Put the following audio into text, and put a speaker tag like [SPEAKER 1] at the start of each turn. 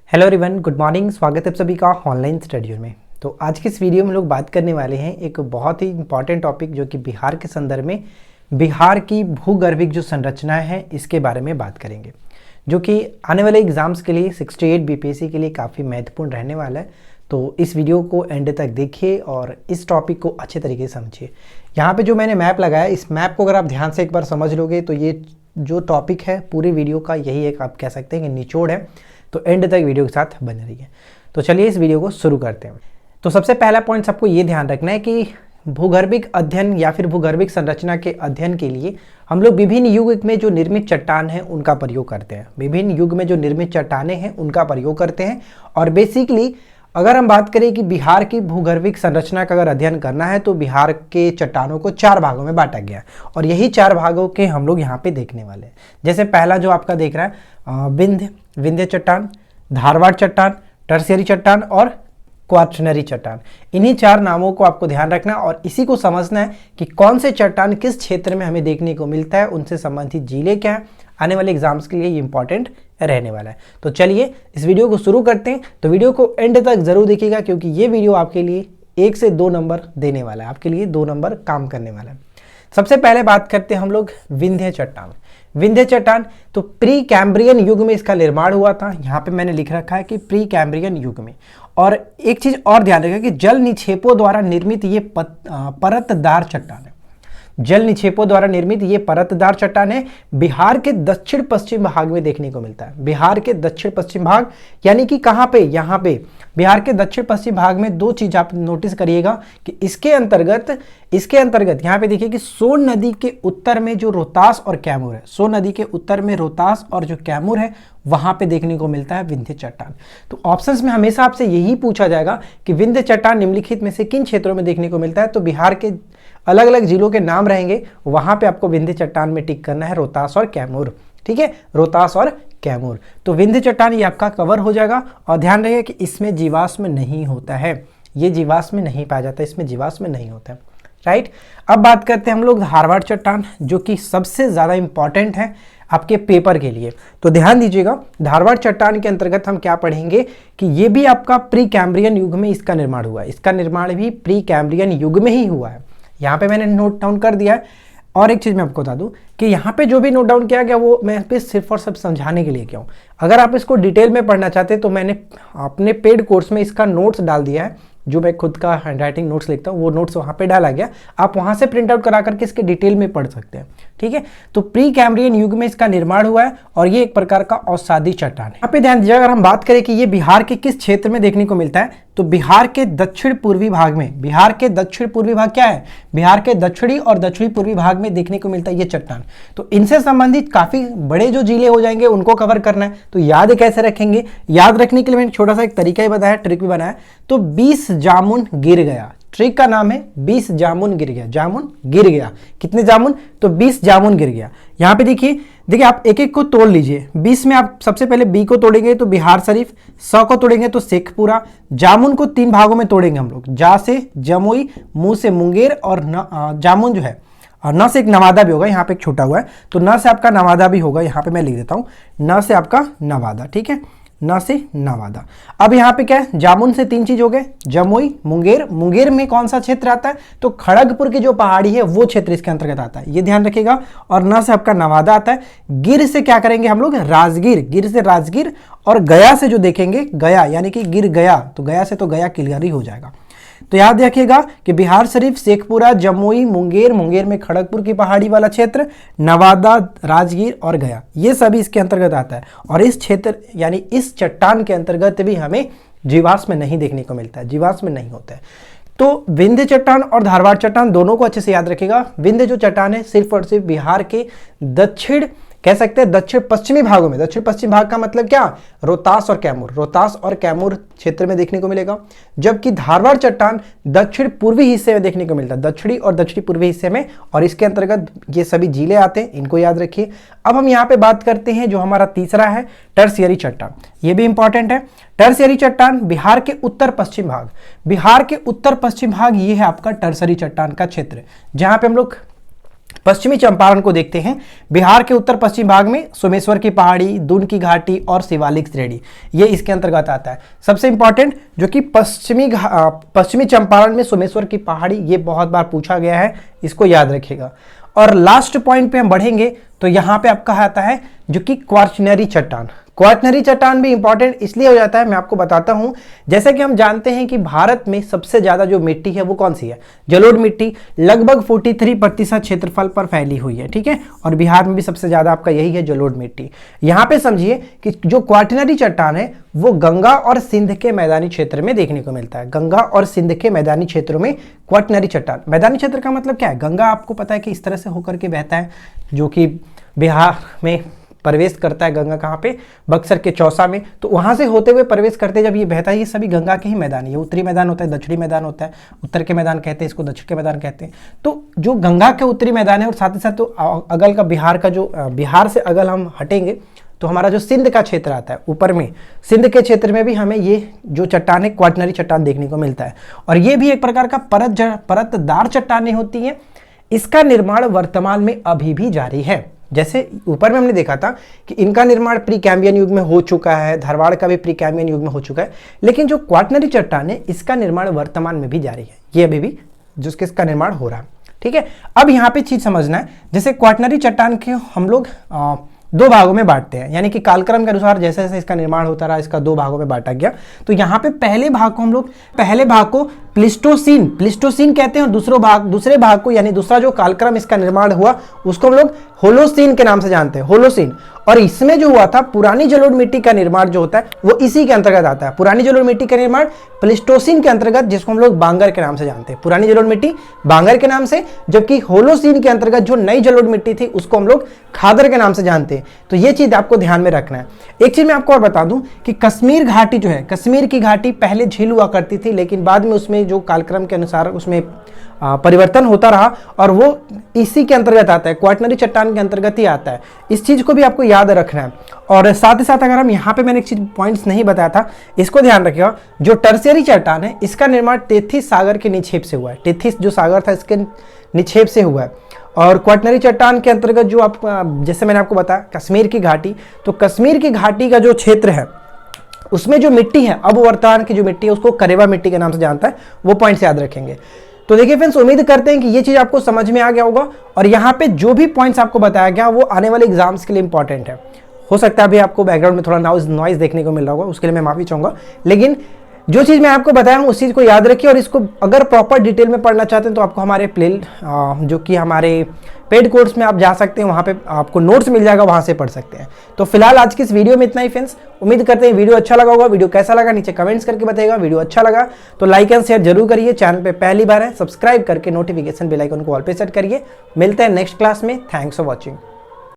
[SPEAKER 1] Hello everyone, good morning. स्वागत है आप सभी का ऑनलाइन स्टडी में। तो आज की इस वीडियो में लोग बात करने वाले हैं एक बहुत ही इंपॉर्टेंट टॉपिक जो कि बिहार के संदर्भ में बिहार की भूगर्भिक जो संरचनाएं हैं इसके बारे में बात करेंगे, जो कि आने वाले एग्जाम्स के लिए 68 बीपीएससी के लिए काफ़ी महत्वपूर्ण रहने वाला है। तो इस वीडियो को एंड तक देखिए और इस टॉपिक को अच्छे तरीके से समझिए। यहाँ पे जो मैंने मैप लगाया, इस मैप को अगर आप ध्यान से एक बार समझ लोगे तो ये जो टॉपिक है पूरी वीडियो का यही एक आप कह सकते हैं कि निचोड़ है। तो एंड तक वीडियो के साथ बने रहिए। तो चलिए इस वीडियो को शुरू करते हैं। तो सबसे पहला पॉइंट सबको ये ध्यान रखना है कि भूगर्भिक अध्ययन या फिर भूगर्भिक संरचना के अध्ययन के लिए हम लोग विभिन्न युग में जो निर्मित चट्टान है उनका प्रयोग करते हैं। विभिन्न युग में जो निर्मित चट्टानें हैं उनका प्रयोग करते हैं। और बेसिकली अगर हम बात करें कि बिहार की भूगर्भिक संरचना का अगर अध्ययन करना है तो बिहार के चट्टानों को 4 भागों में बांटा गया है और यही 4 भागों के हम लोग यहाँ पे देखने वाले हैं। जैसे पहला जो आपका देख रहा है विंध्य चट्टान, धारवाड़ चट्टान, टर्शियरी चट्टान और क्वार्टरनरी चट्टान। इन्हीं 4 नामों को आपको ध्यान रखना और इसी को समझना है कि कौन से चट्टान किस क्षेत्र में हमें देखने को मिलता है, उनसे संबंधित जिले क्या है। आने वाले एग्जाम्स के लिए ये इंपॉर्टेंट रहने वाला है। तो चलिए इस वीडियो को शुरू करते हैं। तो वीडियो को एंड तक जरूर देखिएगा क्योंकि ये वीडियो आपके लिए 1 से 2 नंबर देने वाला है, आपके लिए 2 नंबर काम करने वाला है। सबसे पहले बात करते हैं हम लोग विंध्य चट्टान। विंध्य चट्टान तो प्री कैम्ब्रियन युग में इसका निर्माण हुआ था। यहाँ पे मैंने लिख रखा है कि प्री कैम्ब्रियन युग में। और एक चीज और ध्यान रखिए कि जल निक्षेपों द्वारा निर्मित ये परतदार चट्टान है। जल निक्षेपों द्वारा निर्मित ये परतदार चट्टान है। बिहार के दक्षिण पश्चिम भाग में देखने को मिलता है। बिहार के दक्षिण पश्चिम भाग यानी कि कहाँ पे, यहाँ पे बिहार के दक्षिण पश्चिम भाग में 2 चीज आप नोटिस करिएगा कि इसके अंतर्गत यहाँ पे देखिए कि सोन नदी के उत्तर में जो रोहतास और कैमूर है, सोन नदी के उत्तर में रोहतास और जो कैमूर है वहां पे देखने को मिलता है विंध्य चट्टान। तो ऑप्शंस में हमेशा आपसे यही पूछा जाएगा कि विंध्य चट्टान निम्नलिखित में से किन क्षेत्रों में देखने को मिलता है। तो बिहार के अलग अलग जिलों के नाम रहेंगे, वहां पे आपको विंध्य चट्टान में टिक करना है रोहतास और कैमूर। ठीक है, रोहतास और कैमूर। तो विंध्य चट्टान ये आपका कवर हो जाएगा। और ध्यान रखिए कि इसमें जीवाश्म नहीं होता है, ये जीवाश्म नहीं पाया जाता, इसमें जीवाश्म नहीं होता है। राइट। अब बात करते हैं हम लोग धारवाड़ चट्टान, जो कि सबसे ज्यादा इंपॉर्टेंट है आपके पेपर के लिए। तो ध्यान दीजिएगा, धारवाड़ चट्टान के अंतर्गत हम क्या पढ़ेंगे कि ये भी आपका प्री कैम्ब्रियन युग में इसका निर्माण हुआ है। इसका निर्माण भी प्री कैम्ब्रियन युग में ही हुआ है। यहाँ पे मैंने नोट डाउन कर दिया है। और एक चीज मैं आपको बता दूं कि यहाँ पे जो भी नोट डाउन किया गया वो मैं पे सिर्फ और सिर्फ समझाने के लिए किया हूँ। अगर आप इसको डिटेल में पढ़ना चाहते हैं तो मैंने अपने पेड कोर्स में इसका नोट्स डाल दिया है। जो मैं खुद का हैंडराइटिंग नोट्स लिखता हूँ वो नोट्स वहाँ पे डाला गया, आप वहाँ से प्रिंट आउट करा करके इसके डिटेल में पढ़ सकते हैं। ठीक है, तो प्री कैम्ब्रियन युग में इसका निर्माण हुआ है और ये एक प्रकार का औषधि चट्टान है। यहाँ पे ध्यान दीजिए, अगर हम बात करें कि ये बिहार के किस क्षेत्र में देखने को मिलता है तो बिहार के दक्षिण पूर्वी भाग में। बिहार के दक्षिण पूर्वी भाग क्या है, बिहार के दक्षिणी और दक्षिणी पूर्वी भाग में देखने को मिलता है ये चट्टान। तो इनसे संबंधित काफी बड़े जो जिले हो जाएंगे उनको कवर करना है। तो याद कैसे रखेंगे, याद रखने के लिए मैंने छोटा सा एक तरीका ही बताया, ट्रिक भी बनाया। तो 20 जामुन गिर गया, ट्रिक का नाम है 20 जामुन गिर गया। जामुन गिर गया, कितने जामुन, तो 20 जामुन गिर गया। यहाँ पे देखिए आप एक एक को तोड़ लीजिए। 20 में आप सबसे पहले बी को तोड़ेंगे तो बिहार शरीफ, 100 को तोड़ेंगे तो शेखपुरा। जामुन को 3 भागों में तोड़ेंगे हम लोग, जा से जमुई, मुंह से मुंगेर और जामुन जो है और न से एक नवादा भी होगा, यहाँ पे एक छोटा हुआ है तो न से आपका नवादा भी होगा। यहाँ पे मैं लिख देता हूँ न से आपका नवादा। ठीक है, न से नवादा। अब यहाँ पे क्या है, जामुन से 3 चीज हो गए, जमुई, मुंगेर। मुंगेर में कौन सा क्षेत्र आता है, तो खड़गपुर की जो पहाड़ी है वो क्षेत्र इसके अंतर्गत आता है, ये ध्यान रखिएगा। और न से आपका नवादा आता है। गिर से क्या करेंगे हम लोग, राजगीर। गिर से राजगीर। और गया से जो देखेंगे गया, यानी कि गिर गया, तो गया से तो गया क्लियर ही हो जाएगा। तो याद रखिएगा कि बिहार शरीफ, शेखपुरा, जमुई, मुंगेर, मुंगेर में खड़गपुर की पहाड़ी वाला क्षेत्र, नवादा, राजगीर और गया, ये सभी इसके अंतर्गत आता है। और इस क्षेत्र यानी इस चट्टान के अंतर्गत भी हमें जीवाश्म नहीं देखने को मिलता है, जीवाश्म नहीं होता है। तो विंध्य चट्टान और धारवाड़ चट्टान दोनों को अच्छे से याद रखिएगा। विंध्य जो चट्टान है सिर्फ और सिर्फ बिहार के दक्षिण, कह सकते हैं दक्षिण पश्चिमी भागों में। दक्षिण पश्चिम भाग का मतलब क्या, रोहतास और कैमूर, रोहतास और कैमूर क्षेत्र में देखने को मिलेगा। जबकि धारवाड़ चट्टान दक्षिण पूर्वी हिस्से में देखने को मिलता है, दक्षिणी और दक्षिणी पूर्वी हिस्से में, और इसके अंतर्गत ये सभी जिले आते हैं, इनको याद रखिए। अब हम यहाँ पे बात करते हैं जो हमारा तीसरा है टर्शियरी चट्टान, ये भी इंपॉर्टेंट है। टर्शियरी चट्टान बिहार के उत्तर पश्चिम भाग, बिहार के उत्तर पश्चिम भाग ये है आपका टर्शियरी चट्टान का क्षेत्र, जहां पे हम लोग पश्चिमी चंपारण को देखते हैं। बिहार के उत्तर पश्चिम भाग में सोमेश्वर की पहाड़ी, दून की घाटी और शिवालिक श्रेणी, ये इसके अंतर्गत आता है। सबसे इंपॉर्टेंट जो कि पश्चिमी चंपारण में सोमेश्वर की पहाड़ी, ये बहुत बार पूछा गया है, इसको याद रखिएगा। और लास्ट पॉइंट पे हम बढ़ेंगे तो यहाँ पे आपका आता है जो कि क्वार्टनरी चट्टान। क्वार्टनरी चट्टान भी इंपॉर्टेंट इसलिए हो जाता है, मैं आपको बताता हूं। जैसे कि हम जानते हैं कि भारत में सबसे ज्यादा जो मिट्टी है वो कौन सी है, जलोढ़ मिट्टी, लगभग 43% क्षेत्रफल पर फैली हुई है, ठीक है। और बिहार में भी सबसे ज्यादा आपका यही है, जलोढ़ मिट्टी। यहां पे समझिए कि जो क्वार्टनरी चट्टान है वो गंगा और सिंध के मैदानी क्षेत्र में देखने को मिलता है। गंगा और सिंध के मैदानी क्षेत्रों में क्वार्टनरी चट्टान। मैदानी क्षेत्र का मतलब क्या है, गंगा आपको पता है कि इस तरह से होकर के बहता है, जो कि बिहार में प्रवेश करता है। गंगा कहाँ पे, बक्सर के चौसा में। तो वहां से होते हुए प्रवेश करते जब ये बहता है, ये सभी गंगा के ही मैदान है। ये उत्तरी मैदान होता है, दक्षिणी मैदान होता है, उत्तर के मैदान कहते हैं इसको, दक्षिण के मैदान कहते हैं। तो जो गंगा के उत्तरी मैदान है और साथ ही साथ तो अगल का बिहार का जो बिहार से अगल हम हटेंगे तो हमारा जो सिंध का क्षेत्र आता है ऊपर में, सिंध के क्षेत्र में भी हमें ये जो चट्टान है क्वार्टनरी चट्टान देखने को मिलता है। और ये भी एक प्रकार का परतदार चट्टानें होती हैं। इसका निर्माण वर्तमान में अभी भी जारी है। जैसे ऊपर में हमने देखा था कि इनका निर्माण प्री कैम्बियन युग में हो चुका है, धारवाड़ का भी प्री कैम्बियन युग में हो चुका है, लेकिन जो क्वार्टनरी चट्टान है इसका निर्माण वर्तमान में भी जारी है। ये अभी भी जिसके इसका निर्माण हो रहा है, ठीक है। अब यहाँ पे चीज समझना है, जैसे क्वार्टनरी चट्टान के हम लोग दो भागों में बांटते हैं, यानी कि कालक्रम के अनुसार जैसे जैसे इसका निर्माण होता रहा इसका दो भागों में बांटा गया। तो यहाँ पे पहले भाग को प्लिस्टोसीन कहते हैं और दूसरे भाग को, यानी दूसरा जो कालक्रम इसका निर्माण हुआ उसको हम लोग होलोसीन के नाम से जानते हैं, होलोसीन। और इसमें जो हुआ था पुरानी जलोढ़ मिट्टी का निर्माण जो होता है वो इसी के अंतर्गत आता है। पुरानी जलोढ़ मिट्टी का निर्माण प्लिस्टोसीन के अंतर्गत, जिसको हम लोग बांगर के नाम से जानते हैं। पुरानी जलोढ़ मिट्टी बांगर के नाम से, जबकि होलोसीन के अंतर्गत जो नई जलोढ़ मिट्टी थी उसको हम लोग खादर के नाम से जानते हैं। तो ये चीज आपको ध्यान में रखना है। एक चीज मैं आपको और बता दूं कि कश्मीर घाटी जो है, कश्मीर की घाटी पहले झील हुआ करती थी, लेकिन बाद में उसमें जो कालक्रम के अनुसार उसमें परिवर्तन होता रहा और वो इसी के अंतर्गत आता है, क्वार्टनरी चट्टान के अंतर्गत ही आता है। इस चीज को भी आपको याद रखना है। और साथ ही साथ अगर हम यहाँ पे, मैंने एक चीज पॉइंट्स नहीं बताया था, इसको ध्यान रखिएगा। जो टर्शियरी चट्टान है इसका निर्माण टेथिस सागर के निक्षेप से हुआ है। टेथिस जो सागर था इसके निक्षेप से हुआ है। और क्वार्टनरी चट्टान के अंतर्गत जो आप, जैसे मैंने आपको बताया कश्मीर की घाटी, तो कश्मीर की घाटी का जो क्षेत्र है उसमें जो मिट्टी है, अब वर्तमान की जो मिट्टी है उसको करेवा मिट्टी के नाम से जानता है। वो पॉइंट्स याद रखेंगे। तो देखिए फ्रेंड्स, उम्मीद करते हैं कि ये चीज आपको समझ में आ गया होगा। और यहाँ पे जो भी पॉइंट्स आपको बताया गया वो आने वाले एग्जाम्स के लिए इंपॉर्टेंट है। हो सकता है अभी आपको बैकग्राउंड में थोड़ा नॉइज देखने को मिल रहा होगा, उसके लिए मैं माफी चाहूंगा, लेकिन जो चीज़ मैं आपको बताया हूँ उस चीज़ को याद रखिए। और इसको अगर प्रॉपर डिटेल में पढ़ना चाहते हैं तो आपको हमारे जो कि हमारे पेड कोर्स में आप जा सकते हैं, वहाँ पे आपको नोट्स मिल जाएगा, वहाँ से पढ़ सकते हैं। तो फिलहाल आज की इस वीडियो में इतना ही फ्रेंड्स। उम्मीद करते हैं वीडियो अच्छा लगा होगा। वीडियो कैसा लगा नीचे कमेंट्स करके बताइएगा। वीडियो अच्छा लगा तो लाइक एंड शेयर जरूर करिए। चैनल पे पहली बार है सब्सक्राइब करके नोटिफिकेशन बेल आइकन को ऑल पे सेट करिए। मिलते हैं नेक्स्ट क्लास में। Thanks for watching.